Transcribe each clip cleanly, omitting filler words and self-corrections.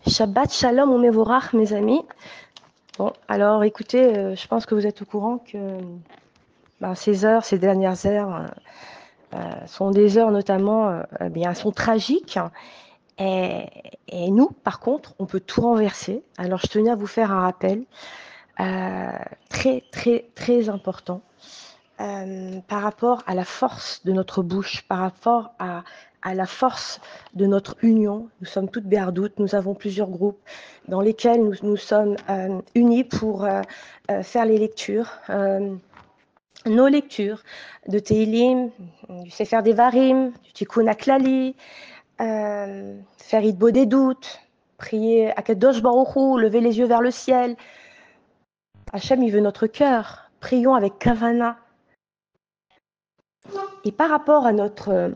Shabbat Shalom ou Mevorach, mes amis. Bon, alors écoutez, je pense que vous êtes au courant que ces dernières heures, sont des heures notamment, sont tragiques. Et nous, par contre, on peut tout renverser. Alors je tenais à vous faire un rappel très, très, très important par rapport à la force de notre bouche, par rapport à la force de notre union. Nous sommes toutes béardoutes, nous avons plusieurs groupes dans lesquels nous sommes unis pour faire les lectures, nos lectures de Teilim, du Sefer Devarim, du Tikkun HaKlali, faire Hitbo des doutes, prier Akadosh Baruch Hu, lever les yeux vers le ciel. Hachem, il veut notre cœur. Prions avec Kavana. Et par rapport à notre,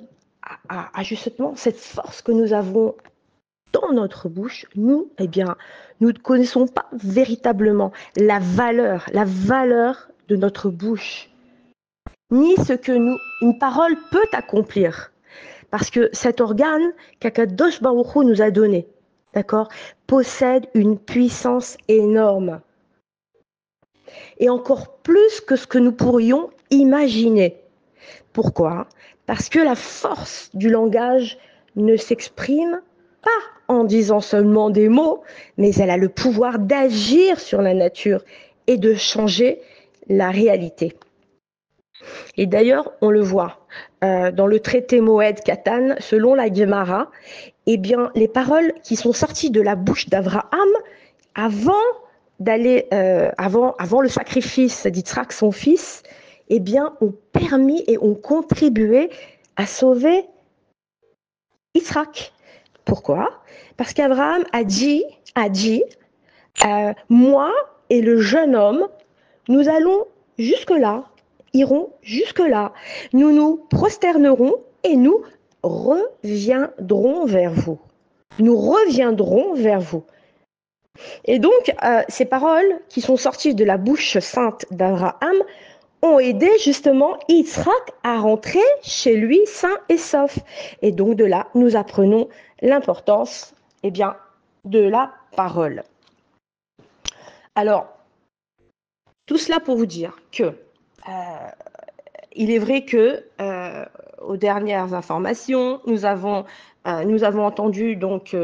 à justement cette force que nous avons dans notre bouche, nous, nous ne connaissons pas véritablement la valeur de notre bouche, ni ce que une parole peut accomplir. Parce que cet organe qu'Akadosh Baruch Hu nous a donné, d'accord, possède une puissance énorme. Et encore plus que ce que nous pourrions imaginer. Pourquoi ? Parce que la force du langage ne s'exprime pas en disant seulement des mots, mais elle a le pouvoir d'agir sur la nature et de changer la réalité. Et d'ailleurs, on le voit dans le traité Moed Katan, selon la Gemara, les paroles qui sont sorties de la bouche d'Abraham avant le sacrifice d'Yitzhak, son fils, ont permis et ont contribué à sauver Yitzhak. Pourquoi ? Parce qu'Abraham a dit, moi et le jeune homme, nous allons jusque-là, irons jusque-là, nous nous prosternerons et nous reviendrons vers vous. Nous reviendrons vers vous. Et donc, ces paroles qui sont sorties de la bouche sainte d'Abraham ont aidé justement Yitzhak à rentrer chez lui sain et sauf. Et donc de là, nous apprenons l'importance de la parole. Alors, tout cela pour vous dire que il est vrai que aux dernières informations, nous avons entendu donc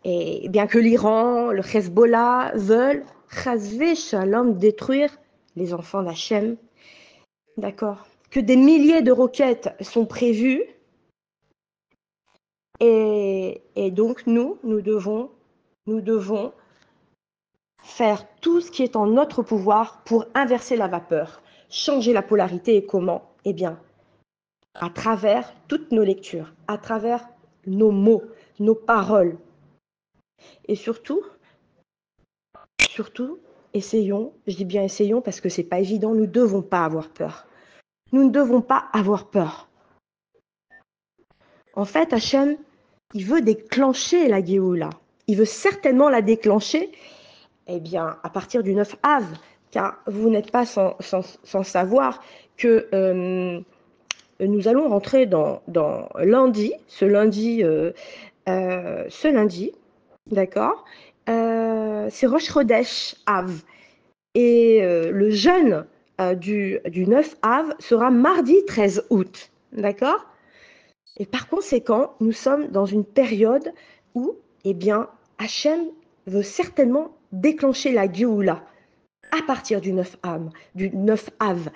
et bien que l'Iran, le Hezbollah veulent chasvé shalom détruire les enfants d'Hachem, d'accord, que des milliers de roquettes sont prévues et donc nous devons faire tout ce qui est en notre pouvoir pour inverser la vapeur, changer la polarité. Et comment ? Eh bien, à travers toutes nos lectures, à travers nos mots, nos paroles. Et surtout, essayons, je dis bien essayons parce que c'est pas évident, nous ne devons pas avoir peur. Nous ne devons pas avoir peur. En fait, Hachem, il veut déclencher la Géoula. Il veut certainement la déclencher à partir du 9 Av, car vous n'êtes pas sans savoir que nous allons rentrer dans ce lundi, d'accord, c'est Rosh Chodesh Av. Et le jeûne du 9 Av sera mardi 13 août, d'accord ? Et par conséquent, nous sommes dans une période où, Hachem veut certainement déclencher la Géoula à partir du 9 Av.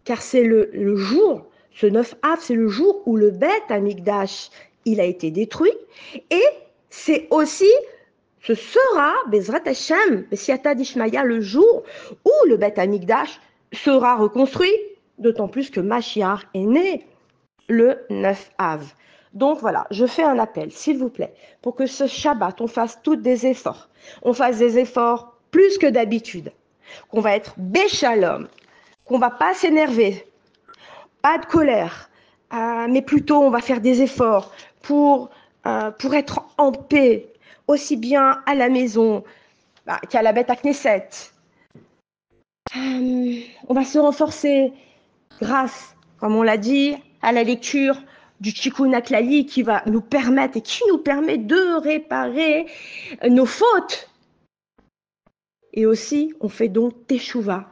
Car c'est le jour, ce 9 Av, c'est le jour où le Beth Amikdash, il a été détruit. Et c'est aussi, ce sera, Bezrat Hashem, Besiata Dishmaya, le jour où le Beth Amikdash sera reconstruit. D'autant plus que Mashiach est né le 9 Av. Donc voilà, je fais un appel, s'il vous plaît, pour que ce Shabbat, on fasse tous des efforts. On fasse des efforts plus que d'habitude. Qu'on va être béchalom, qu'on va pas s'énerver, pas de colère, mais plutôt on va faire des efforts pour être en paix, aussi bien à la maison qu'à la bête à Knesset. On va se renforcer grâce, comme on l'a dit, à la lecture du Tikkun HaKlali qui va nous permettre et qui nous permet de réparer nos fautes. Et aussi, on fait donc Teshuvah.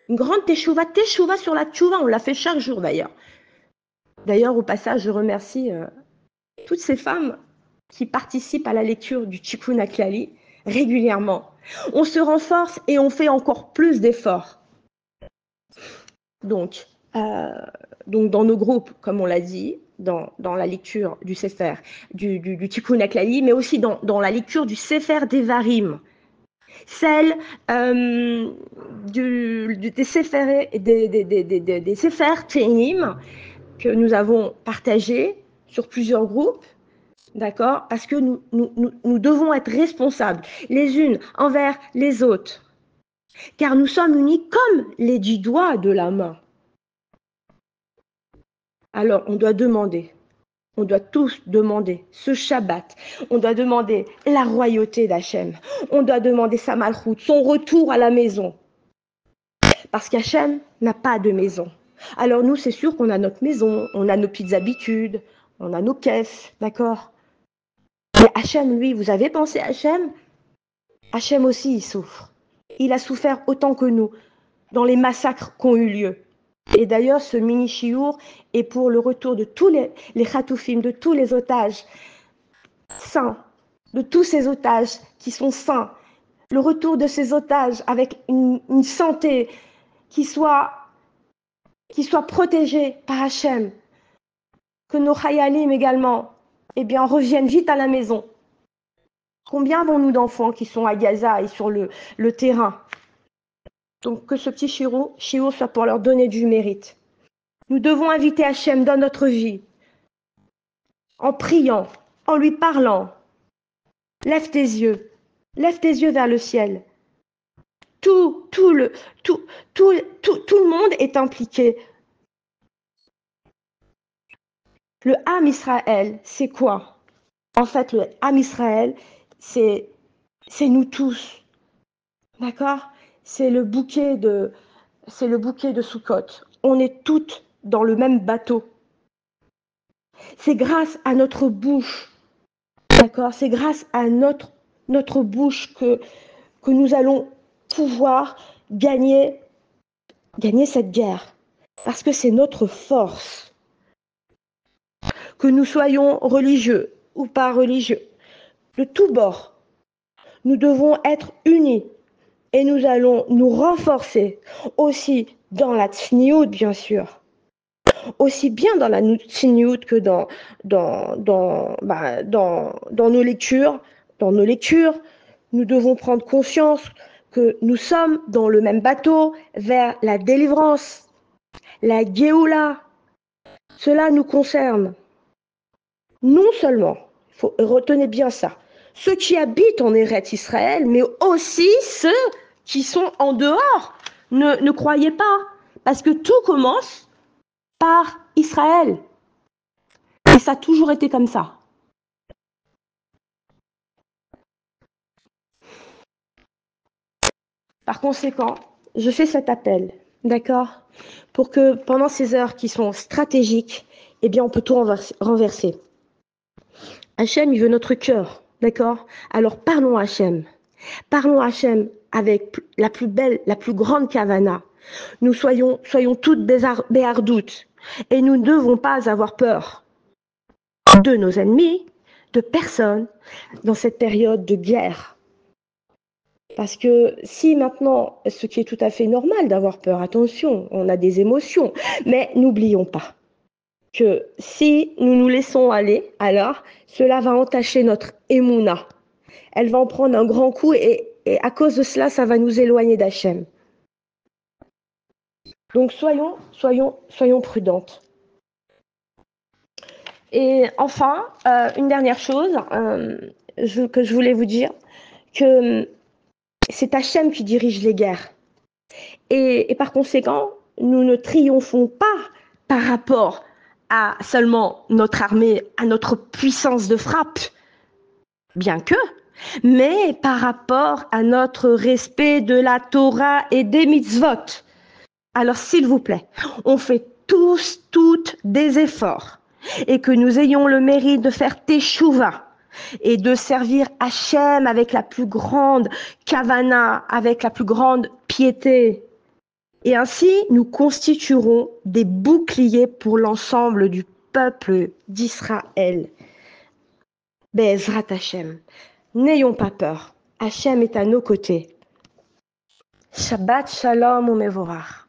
Une grande Teshuvah sur la Teshuvah, on la fait chaque jour d'ailleurs. D'ailleurs, au passage, je remercie toutes ces femmes qui participent à la lecture du Tikkun HaKlali régulièrement. On se renforce et on fait encore plus d'efforts. Donc, dans nos groupes, comme on l'a dit, dans la lecture du Sefer, du Tikkun HaKlali, mais aussi dans la lecture du Sefer Devarim, celle des Sefer Teinim que nous avons partagés sur plusieurs groupes, d'accord, parce que nous devons être responsables les unes envers les autres, car nous sommes unis comme les 10 doigts de la main. Alors, on doit tous demander ce Shabbat, on doit demander la royauté d'Hachem, on doit demander sa malchoute, son retour à la maison. Parce qu'Hachem n'a pas de maison. Alors nous, c'est sûr qu'on a notre maison, on a nos petites habitudes, on a nos caisses, d'accord? Mais Hachem, lui, vous avez pensé à Hachem? Hachem aussi, il souffre. Il a souffert autant que nous dans les massacres qui ont eu lieu. Et d'ailleurs, ce mini-chiour est pour le retour de tous les chatoufim, de tous les otages saints, de tous ces otages qui sont saints. Le retour de ces otages avec une santé qui soit protégée par Hachem. Que nos chayalim également, reviennent vite à la maison. Combien avons-nous d'enfants qui sont à Gaza et sur le terrain? Donc que ce petit chiour soit pour leur donner du mérite. Nous devons inviter Hachem dans notre vie, en priant, en lui parlant. Lève tes yeux vers le ciel. Tout le monde est impliqué. Le Ham Israël, c'est quoi? En fait, le Ham Israël, c'est nous tous. D'accord? C'est le bouquet de Sukkot. On est toutes dans le même bateau. C'est grâce à notre bouche, d'accord? C'est grâce à notre bouche que nous allons pouvoir gagner cette guerre. Parce que c'est notre force. Que nous soyons religieux ou pas religieux, de tous bords, nous devons être unis. Et nous allons nous renforcer aussi dans la tsniout, bien sûr. Aussi bien dans la tsniout que dans nos lectures. Dans nos lectures, nous devons prendre conscience que nous sommes dans le même bateau vers la délivrance, la Géoula. Cela nous concerne. Non seulement, retenez bien ça, ceux qui habitent en Eretz Israël, mais aussi ceux qui sont en dehors. Ne croyez pas, parce que tout commence par Israël. Et ça a toujours été comme ça. Par conséquent, je fais cet appel, d'accord, pour que pendant ces heures qui sont stratégiques, on peut tout renverser. Hachem, il veut notre cœur, d'accord? Alors parlons à Hachem. Parlons à Hachem avec la plus belle, la plus grande kavana. Nous soyons toutes béardoutes et nous ne devons pas avoir peur de nos ennemis, de personne dans cette période de guerre. Parce que si maintenant, ce qui est tout à fait normal d'avoir peur, attention, on a des émotions, mais n'oublions pas que si nous nous laissons aller, alors cela va entacher notre émouna. Elle va en prendre un grand coup et à cause de cela, ça va nous éloigner d'Hachem. Donc soyons prudentes. Et enfin, une dernière chose que je voulais vous dire, que c'est Hachem qui dirige les guerres. Et par conséquent, nous ne triomphons pas par rapport à seulement notre armée, à notre puissance de frappe, bien que, mais par rapport à notre respect de la Torah et des mitzvot. Alors s'il vous plaît, on fait toutes des efforts et que nous ayons le mérite de faire teshuva et de servir Hachem avec la plus grande kavana, avec la plus grande piété. Et ainsi, nous constituerons des boucliers pour l'ensemble du peuple d'Israël. Be'ezrat Hachem. N'ayons pas peur. Hachem est à nos côtés. Shabbat shalom ou mevorach.